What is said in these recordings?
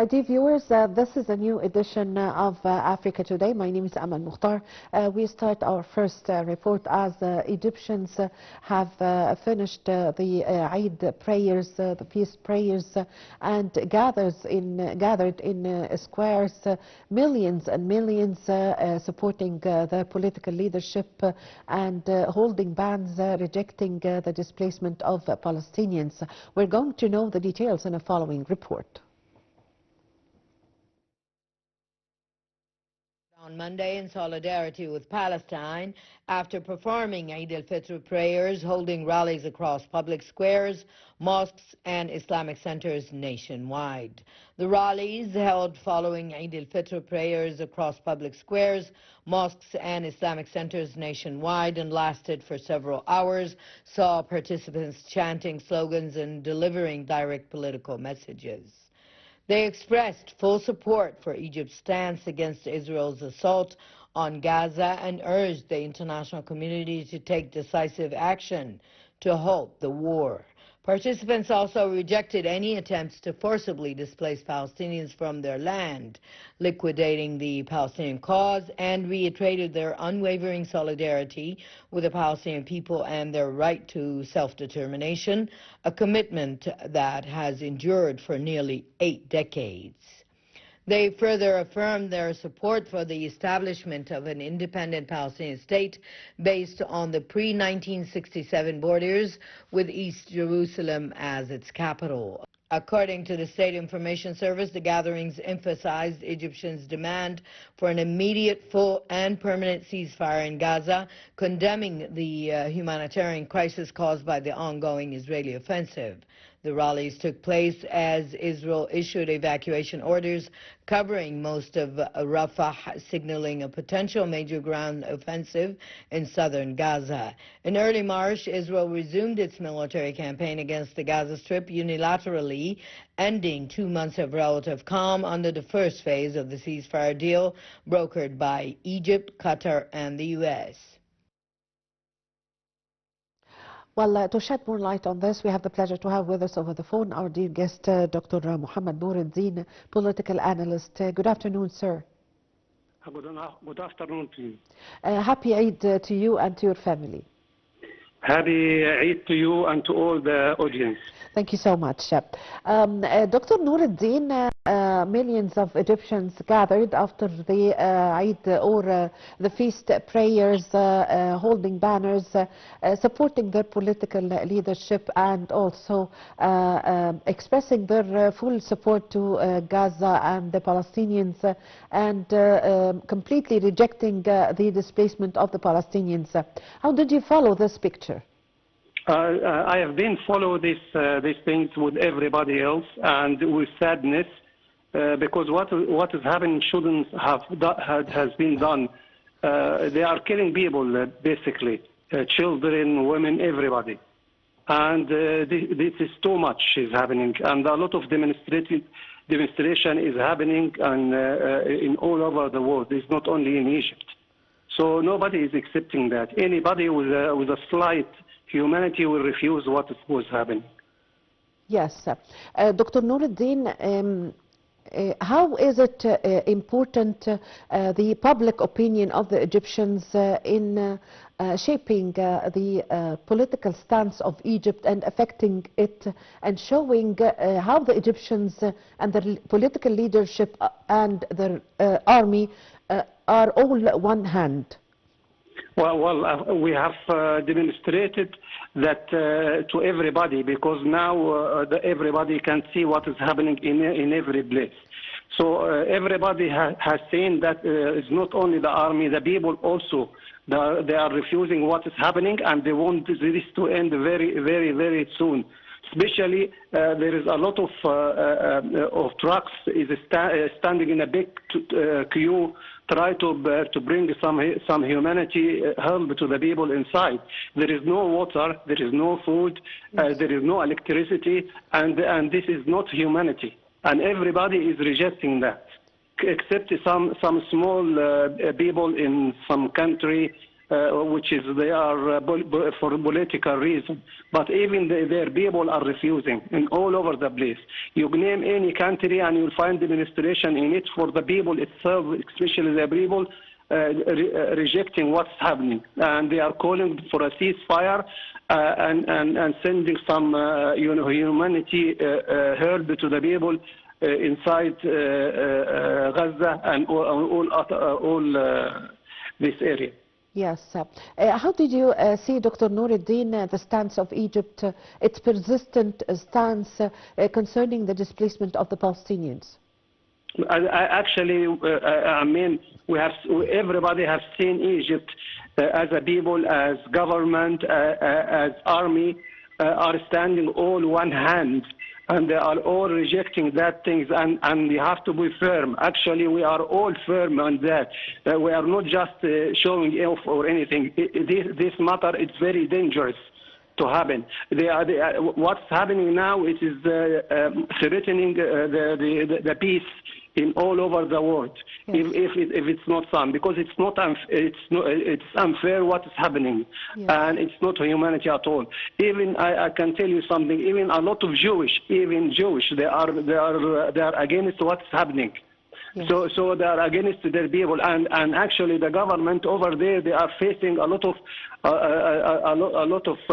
Dear viewers, this is a new edition of Africa Today. My name is Amal Mukhtar. We start our first report as Egyptians have finished the Eid prayers, the feast prayers, and gathered in squares, millions and millions supporting the political leadership and holding bans rejecting the displacement of Palestinians. We're going to know the details in a following report. On Monday, in solidarity with Palestine, after performing Eid al-Fitr prayers, holding rallies across public squares, mosques and Islamic centers nationwide. The rallies held following Eid al-Fitr prayers across public squares, mosques and Islamic centers nationwide and lasted for several hours, saw participants chanting slogans and delivering direct political messages. They expressed full support for Egypt's stance against Israel's assault on Gaza and urged the international community to take decisive action to halt the war. Participants also rejected any attempts to forcibly displace Palestinians from their land, liquidating the Palestinian cause, and reiterated their unwavering solidarity with the Palestinian people and their right to self-determination, a commitment that has endured for nearly 8 decades. They further affirmed their support for the establishment of an independent Palestinian state based on the pre-1967 borders with East Jerusalem as its capital. According to the State Information Service, the gatherings emphasized Egyptians' demand for an immediate, full and permanent ceasefire in Gaza, condemning the humanitarian crisis caused by the ongoing Israeli offensive. The rallies took place as Israel issued evacuation orders covering most of Rafah, signaling a potential major ground offensive in southern Gaza. In early March, Israel resumed its military campaign against the Gaza Strip unilaterally, ending 2 months of relative calm under the first phase of the ceasefire deal brokered by Egypt, Qatar, and the U.S. Well, to shed more light on this, we have the pleasure to have with us over the phone our dear guest, Dr. Mohamed Nour, political analyst. Good afternoon, sir. Good afternoon to you. Happy Eid to you and to your family. Happy Eid to you and to all the audience. Thank you so much. Dr. Nour, millions of Egyptians gathered after the Eid or the feast prayers, holding banners, supporting their political leadership and also expressing their full support to Gaza and the Palestinians and completely rejecting the displacement of the Palestinians. How did you follow this picture? I have been following these things with everybody else and with sadness because what is happening shouldn't have has been done. They are killing people basically, children, women, everybody, and this is too much is happening, and a lot of demonstration is happening and in all over the world. It's not only in Egypt, so nobody is accepting that. Anybody with a slight humanity will refuse what was happening. Yes. Dr. Nour, how is it important, the public opinion of the Egyptians in shaping the political stance of Egypt and affecting it and showing how the Egyptians and the political leadership and their army are all one hand? Well, we have demonstrated that to everybody, because now everybody can see what is happening in every place. So everybody has seen that it's not only the army, the people also, they are refusing what is happening, and they want this to end very, very, very soon. Especially, there is a lot of trucks standing in a big queue, try to bring some humanity help to the people inside. There is no water, there is no food, there is no electricity, and this is not humanity. And everybody is rejecting that, except some small people in some country which is they are for political reasons. But even their people are refusing in all over the place. You name any country and you'll find demonstration in it for the people itself, especially the people rejecting what's happening. And they are calling for a ceasefire and sending some humanity help to the people inside Gaza and all this area. Yes. How did you see, Dr. Noureddin, the stance of Egypt, its persistent stance concerning the displacement of the Palestinians? Actually, I mean, everybody has seen Egypt as a people, as government, as army, are standing all one hand. And they are all rejecting that things, and we have to be firm. Actually, we are all firm on that. We are not just showing off or anything. This matter is very dangerous to happen. What's happening now, it is threatening the peace in all over the world. Yes. If it's not some, because it's unfair what is happening, yes. And it's not humanity at all. Even I can tell you something. Even a lot of Jewish, they are against what's happening. Yes. So they are against their people, and actually the government over there, they are facing a lot of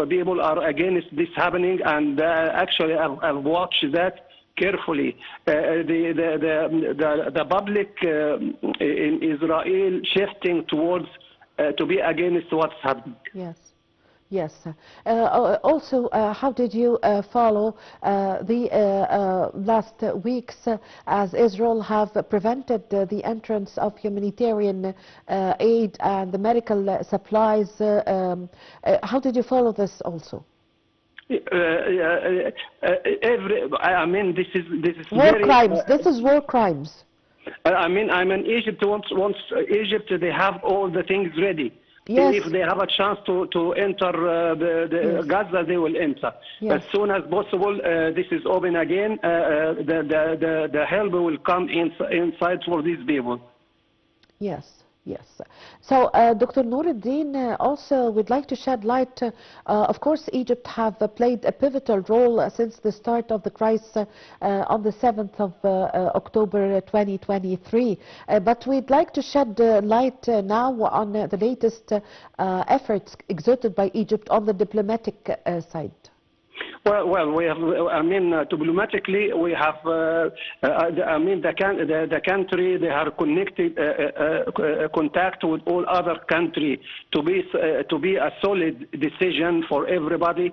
people are against this happening, and actually I've watched that carefully. The public in Israel shifting towards to be against what's happening. Yes. Yes. Also, how did you follow the last weeks as Israel have prevented the entrance of humanitarian aid and the medical supplies? How did you follow this also? I mean, this is war crimes. This is war crimes. I mean, Egypt once Egypt, they have all the things ready. Yes. If they have a chance to enter yes. Gaza, they will enter. Yes. As soon as possible, this is open again. The help will come inside for these people. Yes. Yes. So, Dr. Noureddin, also would like to shed light. Of course, Egypt have played a pivotal role since the start of the crisis on the 7th of October 2023. But we'd like to shed light now on the latest efforts exerted by Egypt on the diplomatic side. Well, we have. I mean, diplomatically, we have. I mean, the country, they are connected, contact with all other countries to be a solid decision for everybody,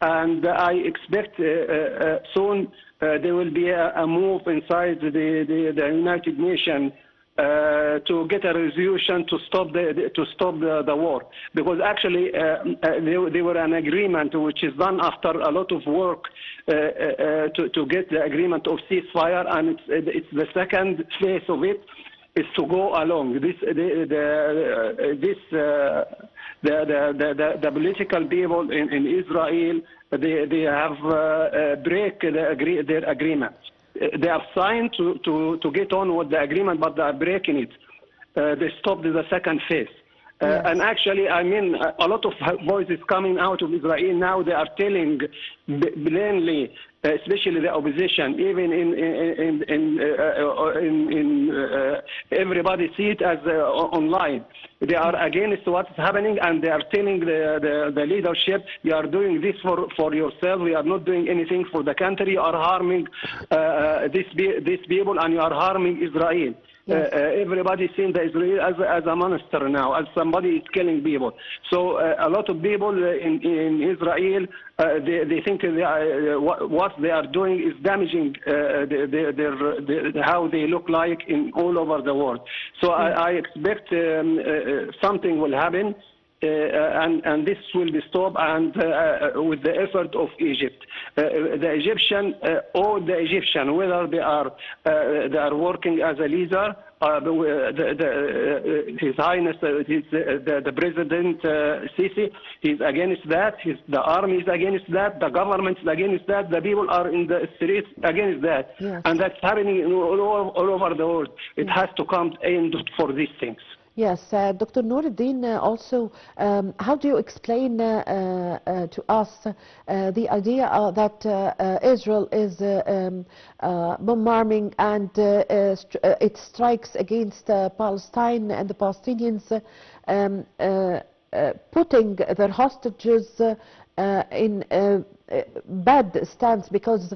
and I expect soon there will be a move inside the United Nations. To get a resolution to stop the war, because actually there were an agreement which is done after a lot of work to get the agreement of ceasefire, and it's the second phase of it is to go along. The political people in Israel, they have break their agreement. They have signed to get on with the agreement, but they are breaking it. They stopped the second phase. Yes. And actually, I mean, a lot of voices coming out of Israel now, they are telling plainly, especially the opposition, even in everybody see it as online. They are against what's happening, and they are telling the leadership, you are doing this for yourself. We are not doing anything for the country. You are harming these people, and you are harming Israel. Yes. Everybody seeing the Israel as a monster now, as somebody is killing people. So a lot of people in Israel, they think what they are doing is damaging how they look like in all over the world. So I expect something will happen. And this will be stopped, and with the effort of Egypt, the Egyptian, all the Egyptian, whether they are working as a leader, His Highness, the President Sisi, he's against that. The army is against that. The government is against that. The people are in the streets against that, yes. And that's happening all over the world. It has to come end for these things. Yes, Dr. Noureddin, also, how do you explain to us the idea that Israel is bombarding and it strikes against Palestine and the Palestinians, putting their hostages in bad stance, because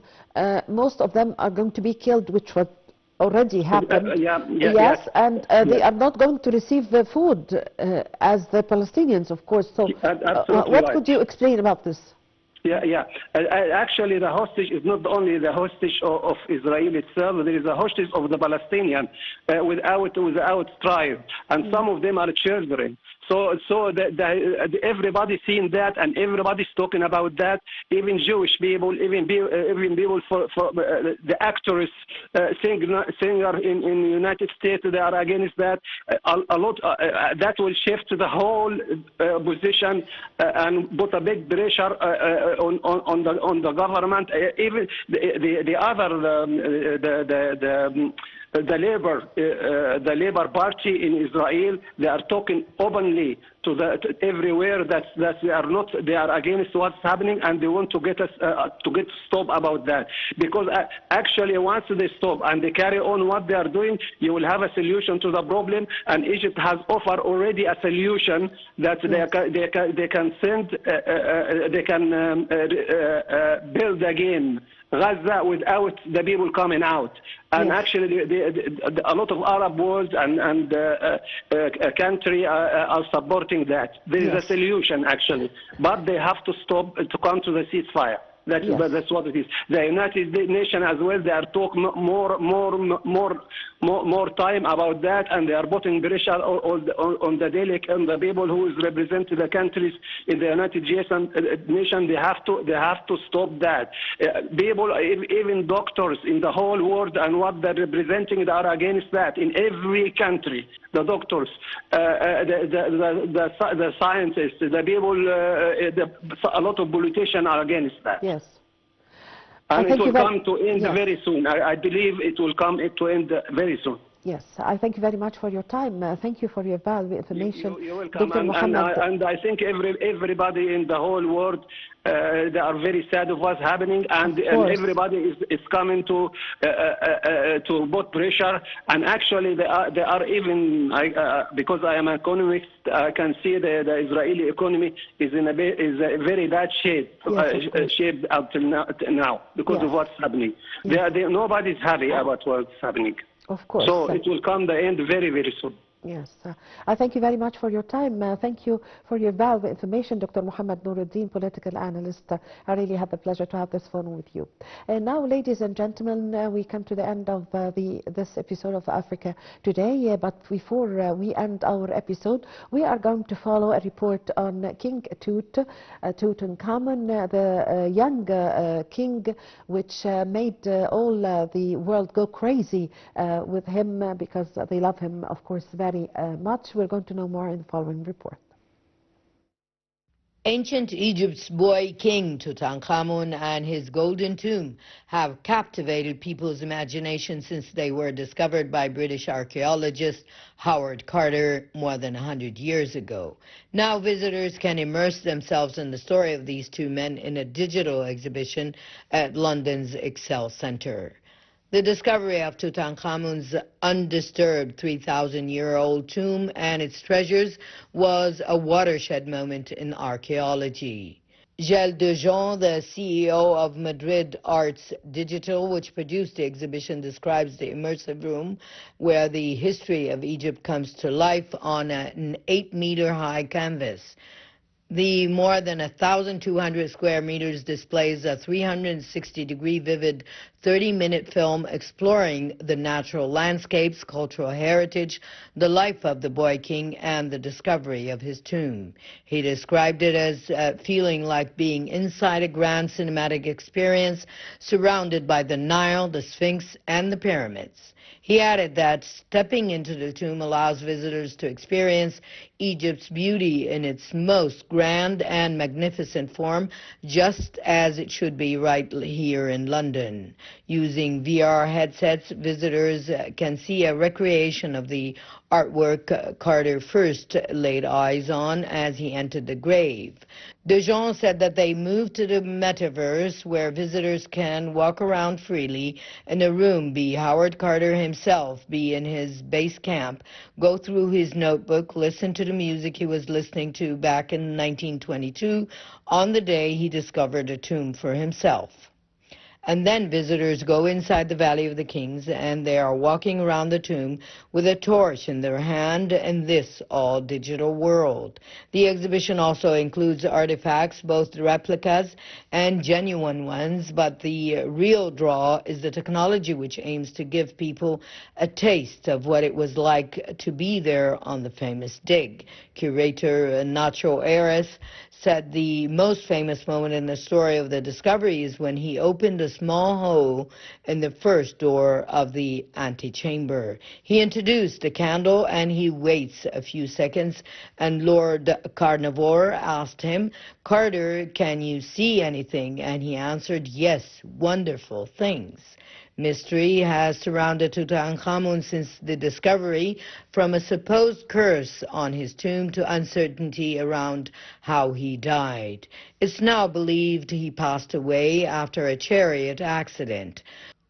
most of them are going to be killed, which was already happened. Yes, and they are not going to receive food as the Palestinians, of course. So what could you explain about this? Actually, the hostage is not only the hostage of Israel itself. There is a hostage of the Palestinian without trial, and some of them are children. So everybody seeing that, and everybody's talking about that. Even Jewish people, even people for the actors, singer in the United States, they are against that. A lot that will shift the whole position and put a big pressure on the government. Even the other the Labor Party in Israel, they are talking openly to everywhere that they are against what's happening, and they want to get us to get stop about that. Because actually, once they stop and they carry on what they are doing, you will have a solution to the problem. And Egypt has offered already a solution that they can send, they can build again Gaza without the people coming out. And actually, a lot of Arab world and country are supporting that. There is a solution, actually. But they have to stop to come to the ceasefire. That's what it is. The United Nations as well, they are talking more time about that, and they are putting pressure on the people who is representing the countries in the United Nations. They have to stop that. People, even doctors in the whole world, and what they're representing, they are against that in every country. The doctors, the scientists, the people, a lot of politicians are against that. Yes. And it will come to end very soon. I believe it will come to end very soon. Yes, I thank you very much for your time. Thank you for your valuable information. You're welcome. And I think everybody in the whole world, they are very sad of what's happening, and everybody is coming to put pressure. And actually, they are even, because I am an economist, I can see the Israeli economy is in a very bad shape, shape up till now because of what's happening. Nobody's happy about what's happening. Of course. So it will come the end very, very soon. Yes. I thank you very much for your time. Thank you for your valuable information, Dr. Mohamed Noureddin, political analyst. I really had the pleasure to have this phone with you. And now, ladies and gentlemen, we come to the end of this episode of Africa Today. But before we end our episode, we are going to follow a report on King Tutankhamun, the young king, which made all the world go crazy with him, because they love him, of course, very much. We're going to know more in the following report. Ancient Egypt's boy king Tutankhamun and his golden tomb have captivated people's imagination since they were discovered by British archaeologist Howard Carter more than 100 years ago. Now visitors can immerse themselves in the story of these two men in a digital exhibition at London's Excel Centre. The discovery of Tutankhamun's undisturbed 3,000-year-old tomb and its treasures was a watershed moment in archaeology. Gilles Dejean, the CEO of Madrid Arts Digital, which produced the exhibition, describes the immersive room where the history of Egypt comes to life on an 8-meter-high canvas. The more than 1,200 square meters displays a 360-degree vivid 30-minute film exploring the natural landscapes, cultural heritage, the life of the boy king, and the discovery of his tomb. He described it as feeling like being inside a grand cinematic experience surrounded by the Nile, the Sphinx, and the pyramids. He added that stepping into the tomb allows visitors to experience Egypt's beauty in its most grand and magnificent form, just as it should be right here in London. Using VR headsets, visitors can see a recreation of the artwork Carter first laid eyes on as he entered the grave. DeJean said that they moved to the metaverse where visitors can walk around freely in a room, be Howard Carter himself, be in his base camp, go through his notebook, listen to the music he was listening to back in 1922 on the day he discovered a tomb for himself. And then visitors go inside the Valley of the Kings, and they are walking around the tomb with a torch in their hand in this all-digital world. The exhibition also includes artifacts, both replicas and genuine ones, but the real draw is the technology which aims to give people a taste of what it was like to be there on the famous dig. Curator Nacho Ayres said the most famous moment in the story of the discovery is when he opened a small hole in the first door of the antechamber. He introduced a candle and he waits a few seconds, and Lord Carnivore asked him, "Carter, can you see anything?" And he answered, "Yes, wonderful things." Mystery has surrounded Tutankhamun since the discovery, from a supposed curse on his tomb to uncertainty around how he died. It's now believed he passed away after a chariot accident.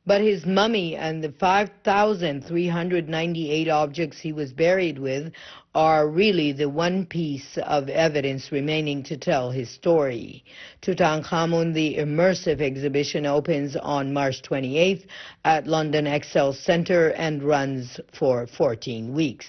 But his mummy and the 5,398 objects he was buried with are really the one piece of evidence remaining to tell his story. Tutankhamun, the immersive exhibition, opens on March 28th at London Excel Centre and runs for 14 weeks.